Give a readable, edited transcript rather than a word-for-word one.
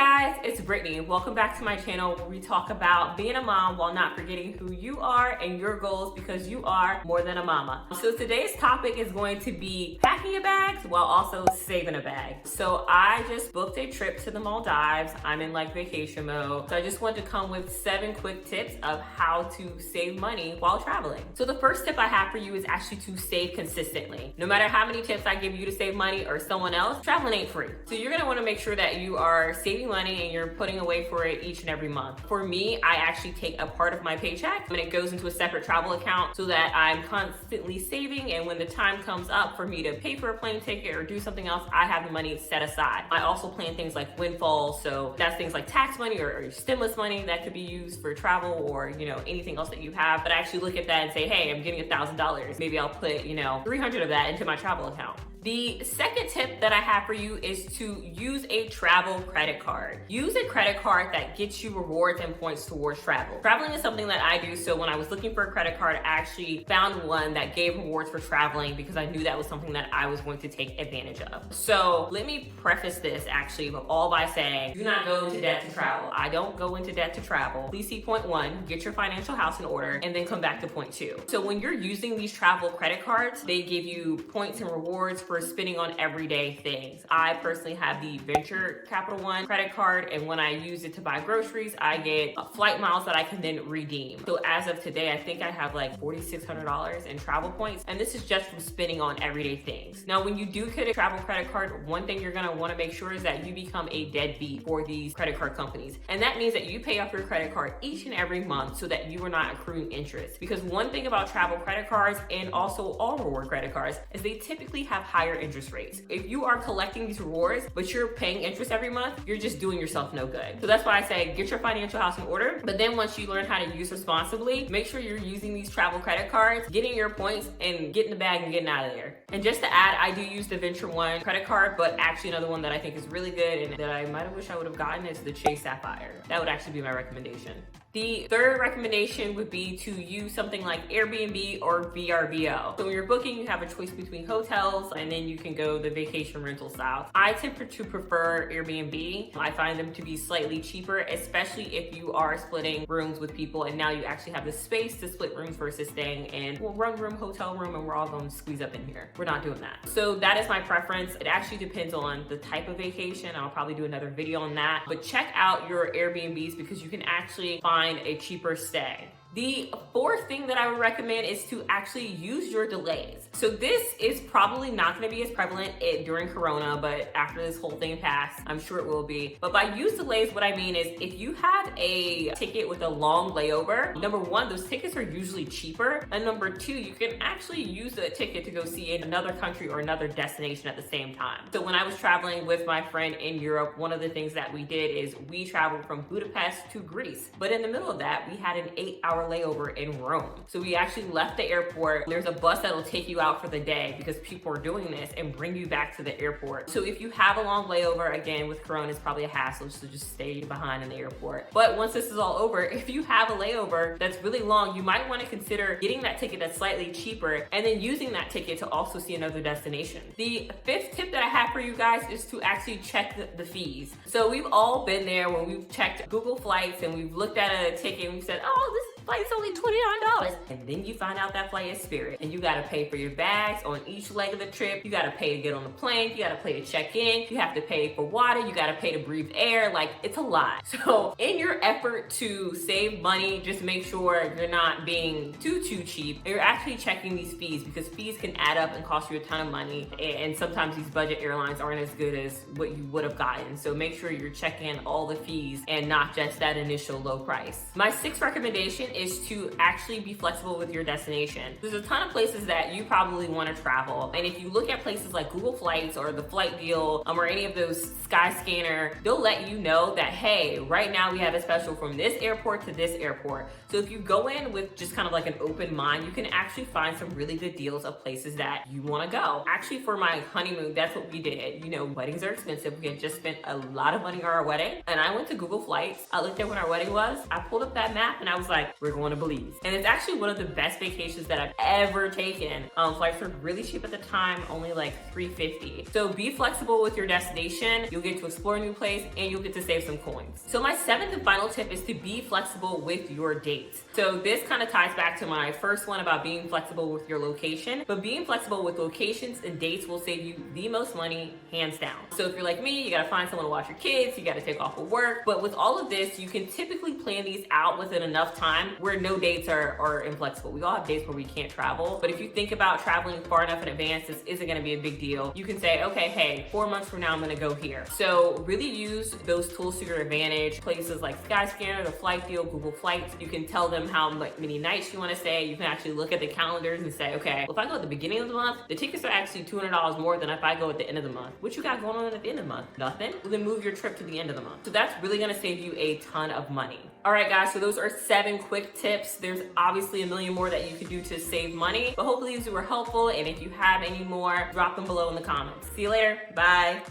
guys, it's Brittany. Welcome back to my channel where we talk about being a mom while not forgetting who you are and your goals, because you are more than a mama. So today's topic is going to be packing your bags while also saving a bag. So I just booked a trip to the Maldives. I'm in like vacation mode. So I just wanted to come with 7 quick tips of how to save money while traveling. So the first tip I have for you is actually to save consistently. No matter how many tips I give you to save money or someone else, traveling ain't free. So you're gonna wanna make sure that you are saving money and you're putting away for it each and every month. For me, I actually take a part of my paycheck and it goes into a separate travel account so that I'm constantly saving, and when the time comes up for me to pay for a plane ticket or do something else, I have the money set aside. I also plan things like windfalls, so that's things like tax money or stimulus money that could be used for travel or anything else that you have. But I actually look at that and say, hey, I'm getting $1,000. Maybe I'll put 300 of that into my travel account. The second tip that I have for you is to use a travel credit card. Use a credit card that gets you rewards and points towards travel. Traveling is something that I do, so when I was looking for a credit card, I actually found one that gave rewards for traveling because I knew that was something that I was going to take advantage of. So let me preface this actually all by saying, do not go into debt to travel. I don't go into debt to travel. Please see point 1, get your financial house in order, and then come back to point 2. So when you're using these travel credit cards, they give you points and rewards for spending on everyday things. I personally have the Venture Capital One credit card, and when I use it to buy groceries, I get flight miles that I can then redeem. So as of today, I think I have like $4,600 in travel points, and this is just from spending on everyday things. Now, when you do get a travel credit card, one thing you're gonna wanna make sure is that you become a deadbeat for these credit card companies. And that means that you pay off your credit card each and every month so that you are not accruing interest. Because one thing about travel credit cards and also all reward credit cards is they typically have higher interest rates. If you are collecting these rewards, but you're paying interest every month, you're just doing yourself no good. So that's why I say get your financial house in order. But then once you learn how to use responsibly, make sure you're using these travel credit cards, getting your points and getting the bag and getting out of there. And just to add, I do use the Venture One credit card, but actually another one that I think is really good and that I might have wished I would have gotten is the Chase Sapphire. That would actually be my recommendation. The third recommendation would be to use something like Airbnb or VRBO. So when you're booking, you have a choice between hotels and then you can go the vacation rental style. I tend to prefer Airbnb. I find them to be slightly cheaper, especially if you are splitting rooms with people and now you actually have the space to split rooms versus staying in one room, hotel room, and we're all going to squeeze up in here. We're not doing that. So that is my preference. It actually depends on the type of vacation. I'll probably do another video on that. But check out your Airbnbs because you can actually find a cheaper stay. The fourth thing that I would recommend is to actually use your delays. So this is probably not going to be as prevalent during Corona, but after this whole thing passed, I'm sure it will be. But by use delays, what I mean is if you have a ticket with a long layover, number 1, those tickets are usually cheaper. And number 2, you can actually use the ticket to go see another country or another destination at the same time. So when I was traveling with my friend in Europe, one of the things that we did is we traveled from Budapest to Greece. But in the middle of that, we had an 8-hour layover in Rome. So we actually left the airport. There's a bus that'll take you out for the day because people are doing this and bring you back to the airport. So if you have a long layover, again, with Corona, it's probably a hassle, so just stay behind in the airport. But once this is all over, if you have a layover that's really long, you might want to consider getting that ticket that's slightly cheaper and then using that ticket to also see another destination. The 5th tip that I have for you guys is to actually check the fees. So we've all been there when we've checked Google Flights and we've looked at a ticket and we've said, oh, this flight's only $29. And then you find out that flight is Spirit and you gotta pay for your bags on each leg of the trip. You gotta pay to get on the plane. You gotta pay to check in. You have to pay for water. You gotta pay to breathe air. Like, it's a lot. So in your effort to save money, just make sure you're not being too cheap. You're actually checking these fees because fees can add up and cost you a ton of money. And sometimes these budget airlines aren't as good as what you would have gotten. So make sure you're checking all the fees and not just that initial low price. My 6th recommendation is to actually be flexible with your destination. There's a ton of places that you probably want to travel. And if you look at places like Google Flights or the Flight Deal or any of those Skyscanner, they'll let you know that, hey, right now we have a special from this airport to this airport. So if you go in with just kind of like an open mind, you can actually find some really good deals of places that you want to go. Actually, for my honeymoon, that's what we did. Weddings are expensive. We had just spent a lot of money on our wedding. And I went to Google Flights. I looked at when our wedding was. I pulled up that map and I was like, we're going to Belize. And it's actually one of the best vacations that I've ever taken. Flights were really cheap at the time, only like $350. So be flexible with your destination. You'll get to explore a new place and you'll get to save some coins. So my seventh and final tip is to be flexible with your dates. So this kind of ties back to my first one about being flexible with your location, but being flexible with locations and dates will save you the most money, hands down. So if you're like me, you gotta find someone to watch your kids, you gotta take off of work. But with all of this, you can typically plan these out within enough time where no dates are inflexible. We all have dates where we can't travel, but if you think about traveling far enough in advance, this isn't gonna be a big deal. You can say, okay, hey, 4 months from now, I'm gonna go here. So really use those tools to your advantage. Places like Skyscanner, the Flight Deal, Google Flights, you can tell them how many nights you wanna stay. You can actually look at the calendars and say, okay, well, if I go at the beginning of the month, the tickets are actually $200 more than if I go at the end of the month. What you got going on at the end of the month? Nothing. Well, then move your trip to the end of the month. So that's really gonna save you a ton of money. All right, guys, so those are 7 quick tips. There's obviously a million more that you can do to save money, but hopefully these were helpful. And if you have any more, drop them below in the comments. See you later. Bye.